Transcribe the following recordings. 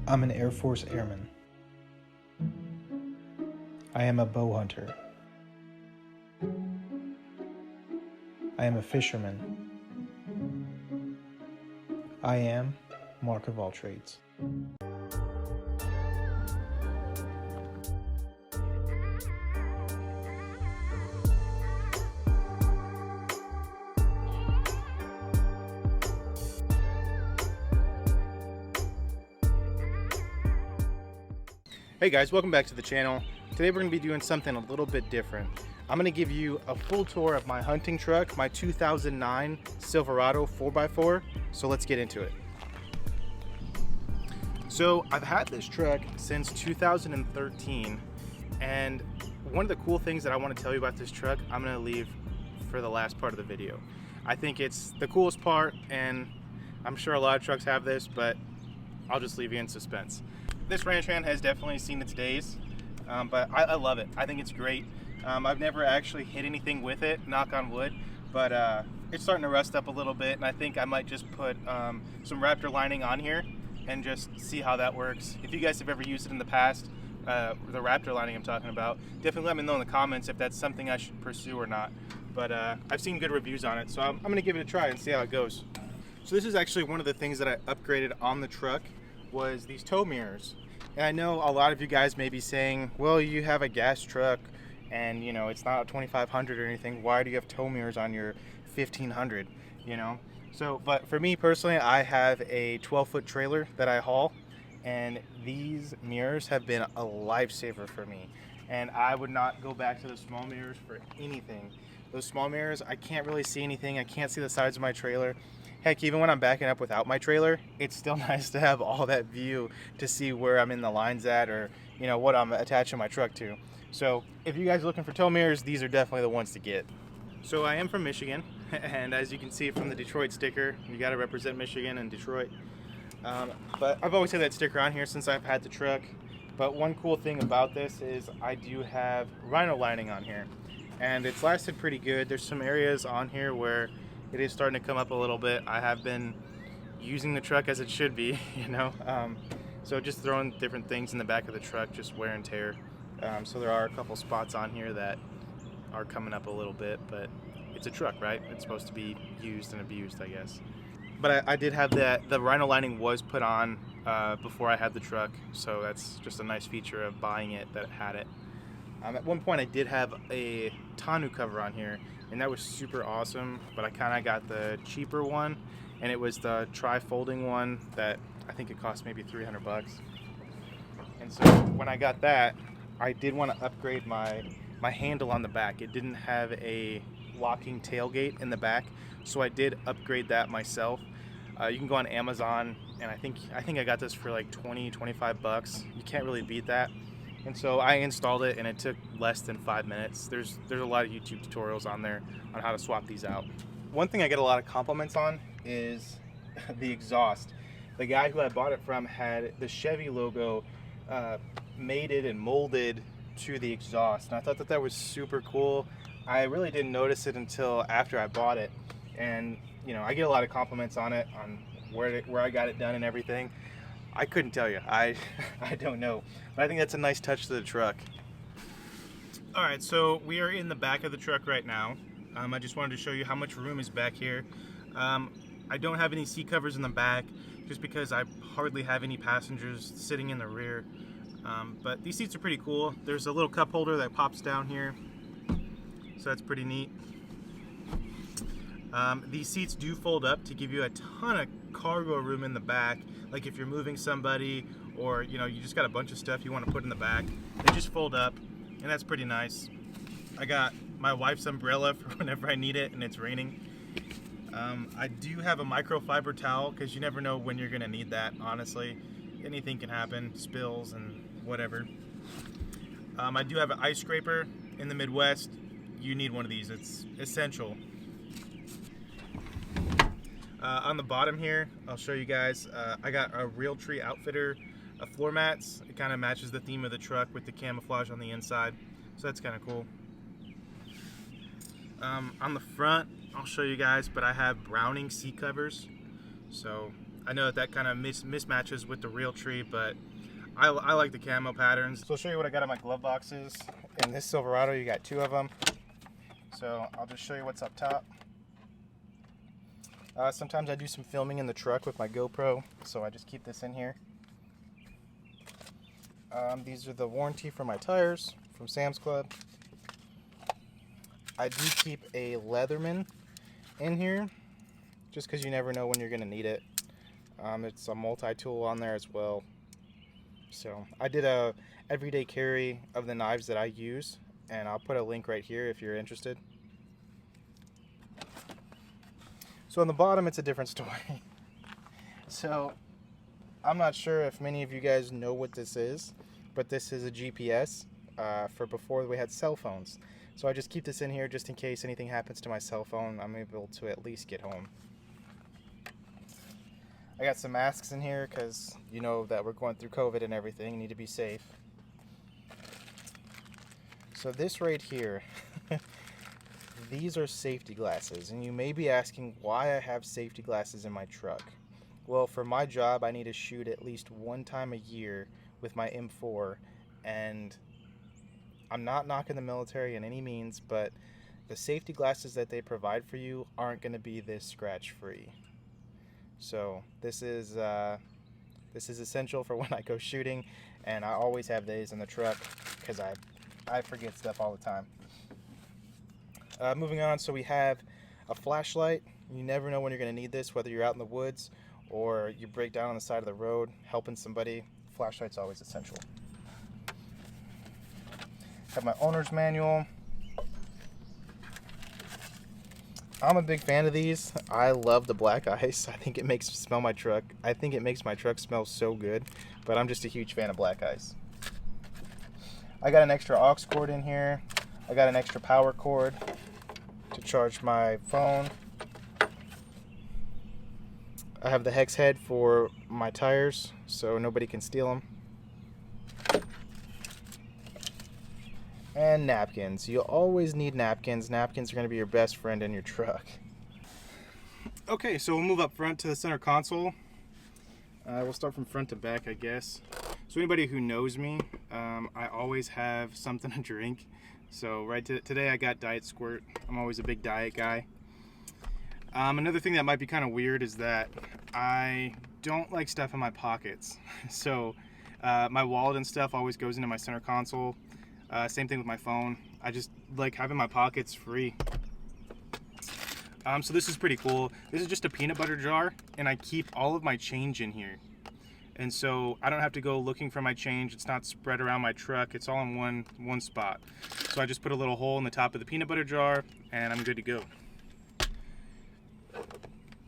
I'm an Air Force airman. I am a bow hunter. I am a fisherman. I am Mark of all trades. Hey guys, welcome back to the channel. Today we're going to be doing something a little bit different. I'm going to give you a full tour of my hunting truck, my 2009 Silverado 4x4. So let's get into it. So I've had this truck since 2013, and one of the cool things that I want to tell you about this truck, I'm going to leave for the last part of the video. I think it's the coolest part, and I'm sure a lot of trucks have this, but I'll just leave you in suspense. This ranch van has definitely seen its days, but I love it. I think it's great. I've never actually hit anything with it, knock on wood, but it's starting to rust up a little bit, and I think I might just put some Raptor lining on here and just see how that works. If you guys have ever used it in the past, the Raptor lining I'm talking about, definitely let me know in the comments if that's something I should pursue or not. But I've seen good reviews on it, so I'm going to give it a try and see how it goes. So this is actually one of the things that I upgraded on the truck, was these tow mirrors. And I know a lot of you guys may be saying, well, you have a gas truck and you know it's not a 2500 or anything, why do you have tow mirrors on your 1500, you know? So but for me personally, I have a 12-foot trailer that I haul, and these mirrors have been a lifesaver for me, and I would not go back to the small mirrors for anything. Those small mirrors, I can't really see anything. I can't see the sides of my trailer. Heck, even when I'm backing up without my trailer, it's still nice to have all that view to see where I'm in the lines at, or you know what I'm attaching my truck to. So if you guys are looking for tow mirrors, these are definitely the ones to get. So I am from Michigan, and as you can see from the Detroit sticker, you got to represent Michigan and Detroit. But I've always had that sticker on here since I've had the truck. But one cool thing about this is I do have rhino lining on here, and it's lasted pretty good. There's some areas on here where it is starting to come up a little bit. I have been using the truck as it should be, you know. So just throwing different things in the back of the truck, just wear and tear. So there are a couple spots on here that are coming up a little bit, but it's a truck, right? It's supposed to be used and abused, I guess. But I did have that, the rhino lining was put on before I had the truck, so that's just a nice feature of buying it, that it had it. At one point I did have a tonneau cover on here, and that was super awesome, but I kind of got the cheaper one, and it was the tri-folding one that I think it cost maybe 300 bucks. And so when I got that, I did want to upgrade my handle on the back. It didn't have a locking tailgate in the back, so I did upgrade that myself. You can go on Amazon, and I think I got this for like 20-25 bucks. You can't really beat that. And so I installed it, and it took less than 5 minutes. There's a lot of YouTube tutorials on there on how to swap these out. One thing I get a lot of compliments on is the exhaust. The guy who I bought it from had the Chevy logo mated and molded to the exhaust, and I thought that was super cool. I really didn't notice it until after I bought it, and you know, I get a lot of compliments on it, on where I got it done and everything. I couldn't tell you. I don't know. But I think that's a nice touch to the truck. Alright, so we are in the back of the truck right now. I just wanted to show you how much room is back here. I don't have any seat covers in the back just because I hardly have any passengers sitting in the rear. But these seats are pretty cool. There's a little cup holder that pops down here, so that's pretty neat. These seats do fold up to give you a ton of cargo room in the back, like if you're moving somebody, or you know, you just got a bunch of stuff you want to put in the back. They just fold up, and that's pretty nice. I got my wife's umbrella for whenever I need it and it's raining. I do have a microfiber towel because you never know when you're gonna need that. Honestly, anything can happen, spills and whatever. I do have an ice scraper. In the Midwest, you need one of these. It's essential. On the bottom here, I'll show you guys, I got a Realtree Outfitter floor mats. It kind of matches the theme of the truck with the camouflage on the inside, so that's kind of cool. On the front, I'll show you guys, but I have Browning seat covers. So I know that kind of mismatches with the real tree, but I like the camo patterns. So I'll show you what I got in my glove boxes. In this Silverado, you got 2 of them. So I'll just show you what's up top. Sometimes I do some filming in the truck with my GoPro, so I just keep this in here. These are the warranty for my tires from Sam's Club. I do keep a Leatherman in here, just because you never know when you're going to need it. It's a multi-tool on there as well. So I did a everyday carry of the knives that I use, and I'll put a link right here if you're interested. So on the bottom, it's a different story. So I'm not sure if many of you guys know what this is, but this is a GPS for before we had cell phones. So I just keep this in here just in case anything happens to my cell phone. I'm able to at least get home. I got some masks in here because you know that we're going through COVID and everything. You need to be safe. So this right here, these are safety glasses. And you may be asking why I have safety glasses in my truck. Well, for my job, I need to shoot at least 1 time a year with my M4. And I'm not knocking the military in any means, but the safety glasses that they provide for you aren't going to be this scratch free. So this is essential for when I go shooting, and I always have these in the truck because I forget stuff all the time. Moving on, so we have a flashlight. You never know when you're going to need this, whether you're out in the woods or you break down on the side of the road helping somebody. Flashlight's always essential. Have my owner's manual. I'm a big fan of these. I love the black ice. I think it makes my truck smell so good, but I'm just a huge fan of black ice. I got an extra aux cord in here. I got an extra power cord to charge my phone. I have the hex head for my tires so nobody can steal them. And napkins. You'll always need napkins. Napkins are going to be your best friend in your truck. Okay, so we'll move up front to the center console. We'll start from front to back, I guess. So anybody who knows me, I always have something to drink. So today I got Diet Squirt. I'm always a big diet guy. Another thing that might be kind of weird is that I don't like stuff in my pockets. So my wallet and stuff always goes into my center console. Same thing with my phone. I just like having my pockets free. So this is pretty cool. This is just a peanut butter jar, and I keep all of my change in here. And so I don't have to go looking for my change. It's not spread around my truck. It's all in one spot. So I just put a little hole in the top of the peanut butter jar, and I'm good to go.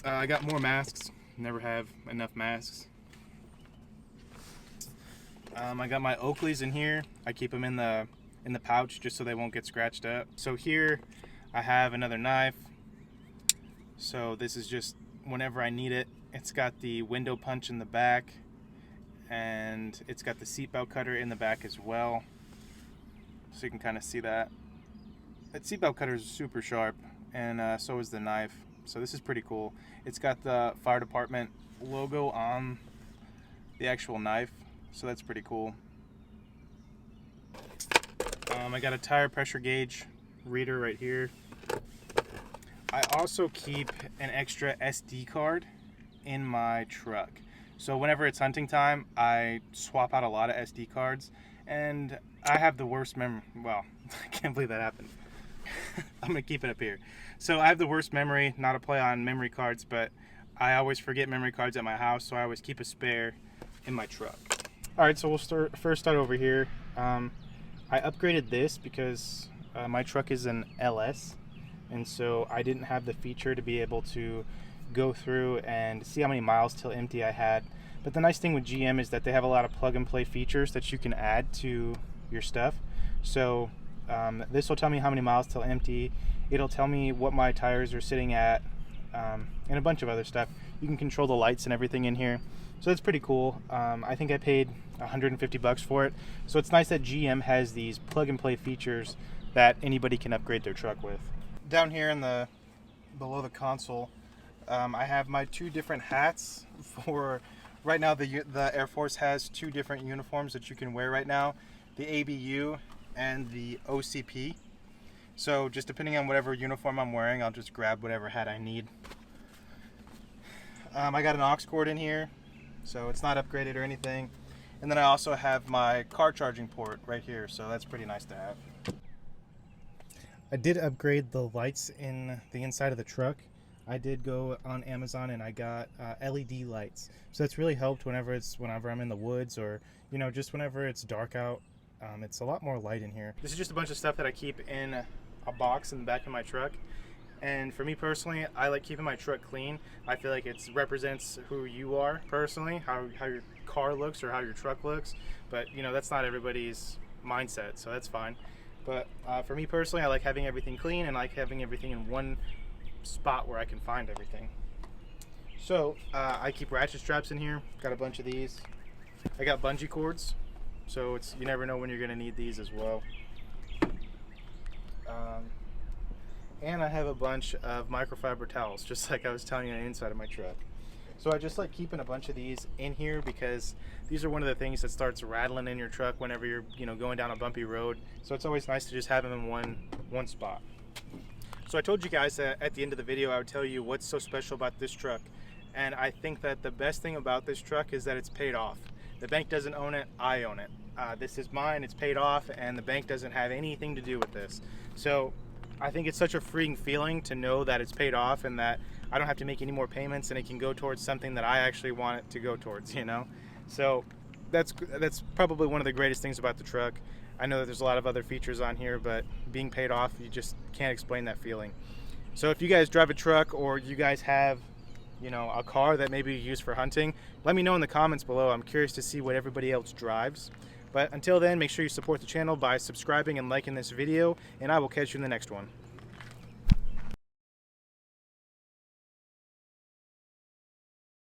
I got more masks. Never have enough masks. I got my Oakleys in here. I keep them in the pouch just so they won't get scratched up. So here I have another knife. So this is just whenever I need it. It's got the window punch in the back, and it's got the seatbelt cutter in the back as well. So you can kind of see that. That seatbelt cutter is super sharp, and so is the knife. So this is pretty cool. It's got the fire department logo on the actual knife. So that's pretty cool. I got a tire pressure gauge reader right here. I also keep an extra SD card in my truck. So whenever it's hunting time, I swap out a lot of SD cards, and I have the worst memory. Well, I can't believe that happened. I'm gonna keep it up here. So I have the worst memory, not a play on memory cards, but I always forget memory cards at my house, so I always keep a spare in my truck. All right, so we'll first start over here. I upgraded this because my truck is an LS, and so I didn't have the feature to be able to go through and see how many miles till empty I had. But the nice thing with GM is that they have a lot of plug and play features that you can add to your stuff. So this will tell me how many miles till empty. It'll tell me what my tires are sitting at, and a bunch of other stuff. You can control the lights and everything in here. So that's pretty cool. I think I paid $150 for it. So it's nice that GM has these plug and play features that anybody can upgrade their truck with. Down here in below the console, I have my two different hats for right now. The Air Force has two different uniforms that you can wear right now, the ABU and the OCP. So just depending on whatever uniform I'm wearing, I'll just grab whatever hat I need. I got an aux cord in here, so it's not upgraded or anything. And then I also have my car charging port right here, so that's pretty nice to have. I did upgrade the lights in the inside of the truck. I did go on Amazon and I got LED lights. So that's really helped whenever I'm in the woods, or just whenever it's dark out. It's a lot more light in here. This is just a bunch of stuff that I keep in a box in the back of my truck. And for me personally, I like keeping my truck clean. I feel like it represents who you are personally, how your car looks or how your truck looks. But that's not everybody's mindset, so that's fine. But for me personally, I like having everything clean and I like having everything in one spot where I can find everything. So I keep ratchet straps in here. Got a bunch of these. I got bungee cords, so you never know when you're gonna need these as well. And I have a bunch of microfiber towels, just like I was telling you on the inside of my truck. So I just like keeping a bunch of these in here because these are one of the things that starts rattling in your truck whenever you're going down a bumpy road. So it's always nice to just have them in one spot. So I told you guys that at the end of the video I would tell you what's so special about this truck. And I think that the best thing about this truck is that it's paid off. The bank doesn't own it, I own it. This is mine, it's paid off, and the bank doesn't have anything to do with this. So I think it's such a freeing feeling to know that it's paid off and that I don't have to make any more payments and it can go towards something that I actually want it to go towards, So that's probably one of the greatest things about the truck. I know that there's a lot of other features on here, but being paid off, you just can't explain that feeling. So if you guys drive a truck or you guys have a car that maybe you use for hunting, let me know in the comments below. I'm curious to see what everybody else drives. But until then, make sure you support the channel by subscribing and liking this video, and I will catch you in the next one.